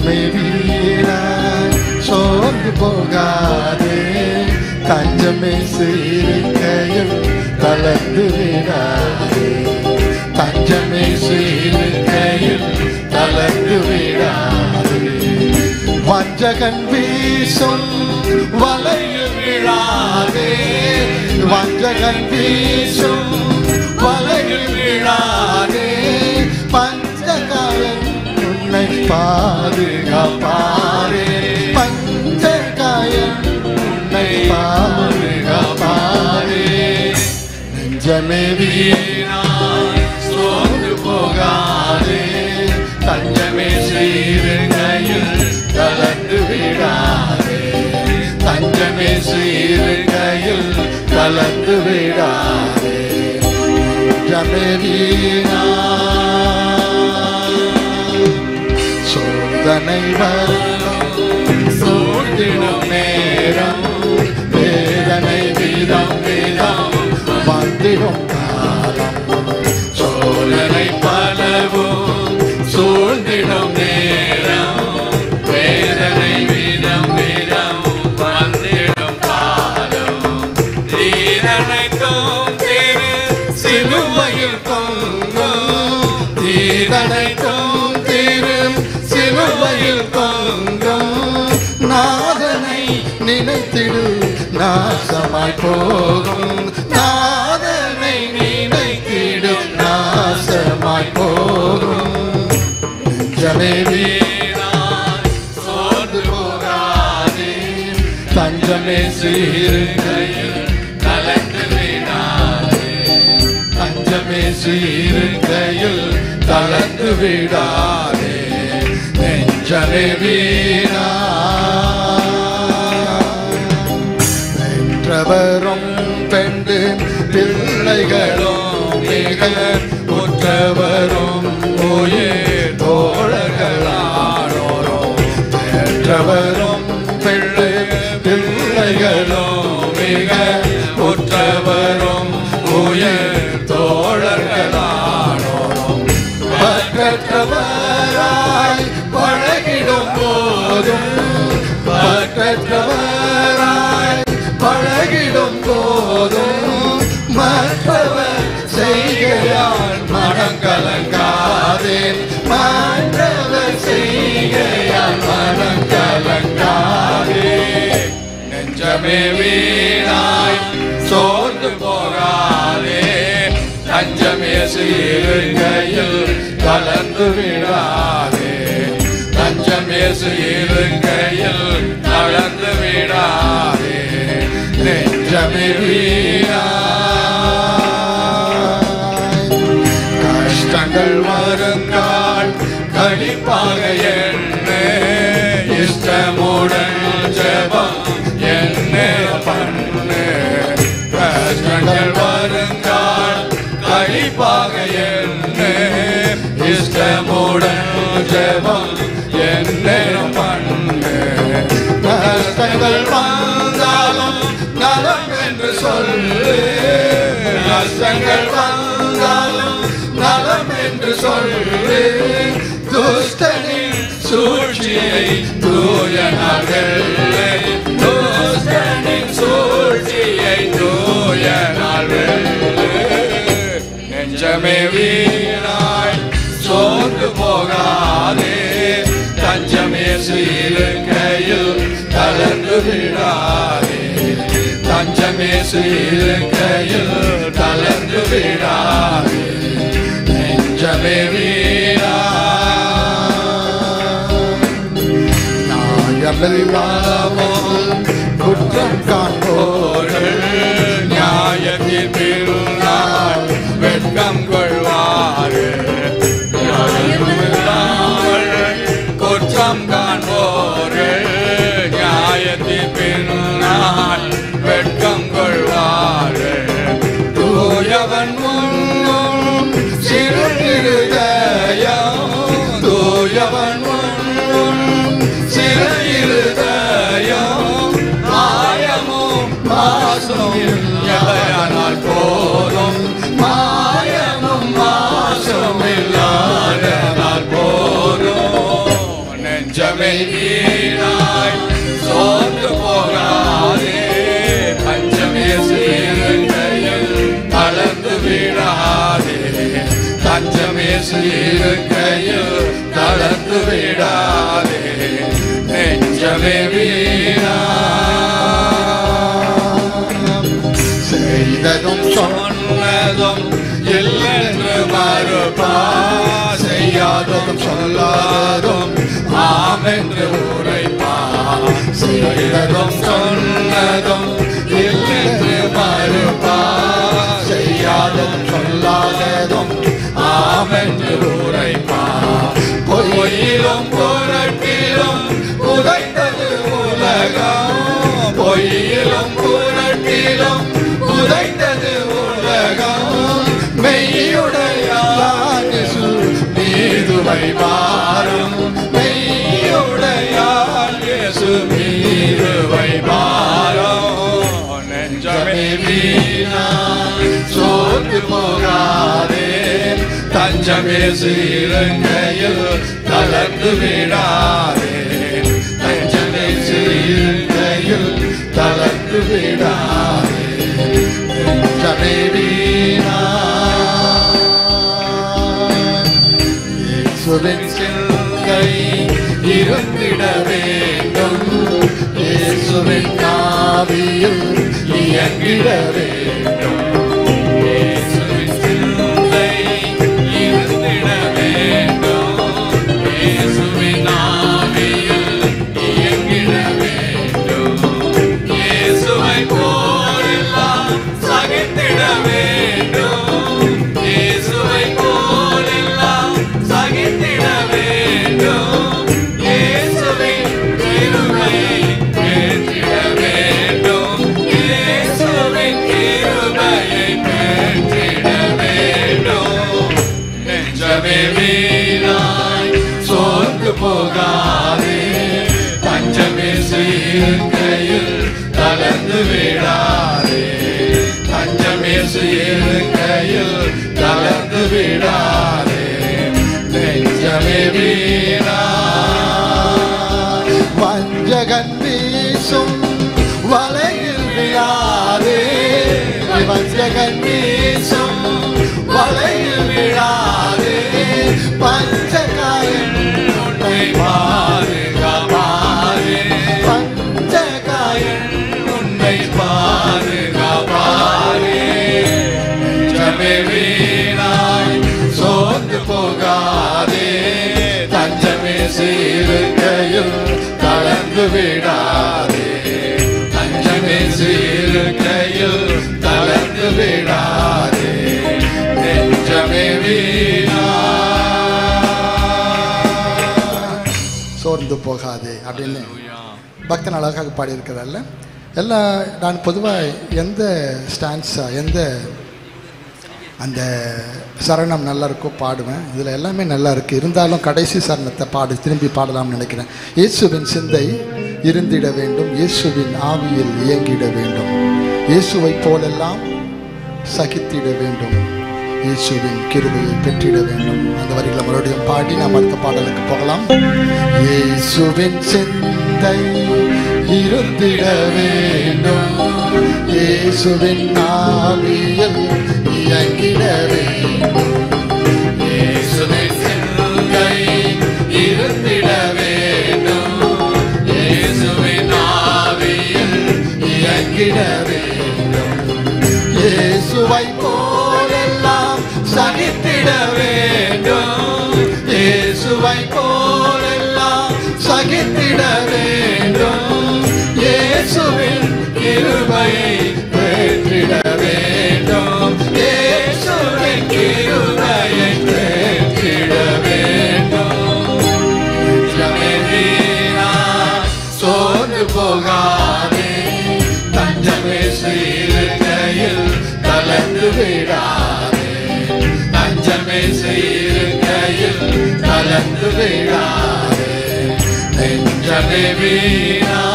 நெஞ்சமே வீணாய் சோர்ந்து போகாதே, தஞ்சமே சீர்கையில் தளர்ந்து விடாதே, தஞ்சமே சீர்கையில் தளர்ந்து விடாதே. வஞ்சகன் வீசும் வலையில் விழாதே, வஞ்சகன் வீசும் வலையில் விழாதே, பஞ்சகாயன் உன்னை பாதுகாப்பாரே, பஞ்சகாயன் உன்னை பாதுகாப்பாரே. நெஞ்சமே வீணாய் சோர்ந்து போகாதே, தஞ்சமே சீர்கையில் தளர்ந்து விடாதே, தஞ்சமே சீர்கையில் தளர்ந்து விடாதே. நெஞ்சமே வீணாய் சோதனை வரும் சூழ்ந்திடும் நேரம், வேதனை விதம் விதம் வந்திடும் காலம், சோதனை பலவும் சூழ்ந்திடும் நேரம், வேதனை விதம் விதம் வந்திடும் காலம். தீரனைக்கும் திரு சிலுவையில் தொங்கும், தீரனைக்கும் திரு சிலுவையில் தொங்கும், நாதனை நினைத்திடு நாசமாய் போகும், நாதனை நினைத்திடு நாசமாய் போகும். நெஞ்சமே வீணாய் சோர்ந்து போகாதே, தஞ்சமே சீர்கையில் தளர்ந்து விடாதே, தஞ்சமே சீர்கையில் தளர்ந்து விடாதே. நெஞ்சமே வீணாய் வென்றவரும் பெண்டு பிள்ளைகளும் மிக உற்றவரும் உயிர் தோழர்களானோரும், வென்றவரும் பிள்ளைகளும் மிக உற்றவரும் உயிர் தோழர்களானோரும், பற்றவராய் பழகிடும் போதும், பற்றவராய் பழகிடும் போதும், மற்றவர் செய்கையால் மனம் கலங்காதே, மற்றவர் செய்கையால் மனம் கலங்காதே. நெஞ்சமே வீணாய் சோர்ந்து போகாதே, தஞ்சமே சீர்கையில் தளர்ந்து விடாதே, தஞ்சமே சீர்கையில் தளர்ந்து விடாதே. நெஞ்சமே வீணாய் கஷ்டங்கள் வருங்கால் கழிப்பாக என்ன, இஷ்டமுடன் ஜெபம் என்ன பண்ணு, கஷ்டங்கள் வருங்கால் கழிப்பாக என்ன, இஷ்டமுடன் ஜெபம் என்ன பண்ணு. கஷ்டங்கள் வந்தாலும் நலம் என்று சொல்லு, கஷ்டங்கள் வந்தாலும் நலம் என்று சொல்லு, துஷ்டனின் சூழ்ச்சியை தூயனார்கள், துஷ்டனின் சூழ்ச்சியை தூயனார்கள். நெஞ்சமே வீணாய் சோர்ந்து போகாதே, தஞ்சமே சீர்கையில் தளர்ந்து விடாதே, தஞ்சமே சீர்கையில் தளர்ந்து விடாதே. நெஞ்சமே நியாயமில்லாமல் குற்றம் காண்போர்கள், நியாயத்தில் நாள் வெட்கம் கொள்வார்கள், நியாயமில்லாமல் குற்றம் காண்போர்கள், நியாயத்தில் நாள் வெட்கம் கொள்வார்கள். தூயவன் முன்னும் சிறு இருதயம், தூயவன் முன்னும் சிறு இருதயம், ஆயமோ நெஞ்சமே வீணாய் சோர்ந்து போகாதே. தஞ்சமே இருக்கையில் தளர்ந்து விடாதே. தஞ்சமே இருக்கையில் தளர்ந்து விடாதே. நெஞ்சமே செய்ததும் சொன்னதும் இல்லென்று மறுப்பா. செய்யாததும் சொல்லாததும் ஆமென்று உரைப்பா. செய்ததும் சொன்னதும் இல்லென்று மறுப்பா. செய்யாததும் சொல்லாததும் ஆமென்று உரைப்பா. பொய்யிலும் புரட்டிலும் புதைத்தது உலகம். பொய்யிலும் புரட்டிலும் புதைத்தது உலகம். மெய்யுடையார் இயேசு மீதுவை பாரும். மெய்யுடையார் இயேசு மீதுவை பாரும். நெஞ்சமே வீணாய் சோர்ந்து போகாதே. தஞ்சமே இருக்கையில் தளர்ந்து விடாதே. தஞ்சமே இருக்கையில் தளர்ந்து விடாதே. நெஞ்சமே வீணாய் இயேசுவின் சிந்தை இருந்திட வேண்டும். இயேசுவின் ஆவியில் இயங்கிட வேண்டும். இயேசுவின் சிந்தை இருந்திட வேண்டும். இயேசுவின் ஆவியில் இயங்கிட வேண்டும். இயேசுவை போலெல்லாம் சகித்திட வேண்டும். இயேசுவை போலெல்லாம் சகித்திட வேண்டும். இயேசுவின் கிருபையை பெற்றிட வேண்டும். இயேசுவின் கிருபையை பெற்றிட வேண்டும். நெஞ்சமே வீணாய் சோர்ந்து போகாதே. தஞ்சமே இருக்கையில் தளர்ந்து விடாதே. தஞ்சமே இருக்கையில் தளர்ந்து விடாதே. நெஞ்சமே வீணாய் வஞ்சகன் வீசும் வலையில் விழாதே. வஞ்சகன் வீசும் வலையில் விழாதே. பஞ்சகாயன் உன்னை பாதுகாப்பாரே. பஞ்சகாயன் உன்னை பாதுகாப்பாரே. நெஞ்சமே வீணாய் சோர்ந்து போகாதே. தஞ்சமே இருக்கையில் தளர்ந்து விடாதே. தஞ்சமே இருக்கையில் தளர்ந்து விடாதே. நெஞ்சமே வீணாய் சோர்ந்து போகாதே அப்படின்னு பக்தன் அழகாக பாடியிருக்கிறார்ல. எல்லாம் நான் பொதுவாக எந்த ஸ்டான்ஸா எந்த அந்த சரணம் நல்லா இருக்கோ பாடுவேன். இதில் எல்லாமே நல்லா இருக்குது. இருந்தாலும் கடைசி சரணத்தை திரும்பி பாடலாம்னு நினைக்கிறேன். இயேசுவின் சிந்தை இருந்திட வேண்டும். இயேசுவின் ஆவியில் இயங்கிட வேண்டும். இயேசுவை போலெல்லாம் சகித்திட வேண்டும். இயேசுவின் கிருபையை பெற்றிட வேண்டும். அந்த வரிகளை மறுபடியும் பாடி நாம் அடுத்த பாடலுக்கு போகலாம். இயேசுவின் சிந்தை இருந்திட வேண்டும். இயேசுவின் ஆவியில் இயங்கிட வேண்டும். இயேசுவின் சிந்தை இருந்திட வேண்டும். இயேசுவின் ஆவியில் இயங்கிட வேண்டும். இயேசுவை போலெல்லாம் சகித்திட வேண்டும். இயேசுவை போலெல்லாம் சகித்திட வேண்டும். இயேசுவின் கிருபையை பெற்றிட வேண்டும். இயேசுவின் கிருபையை பெற்றிட வேண்டும். நெஞ்சமே வீணாய் சோர்ந்து போகாதே. தஞ்சமே இருக்கையில் தளர்ந்து விடாதே. தஞ்சமே இருக்கையில் தளர்ந்து விடாதே. நெஞ்சமே வீணாய்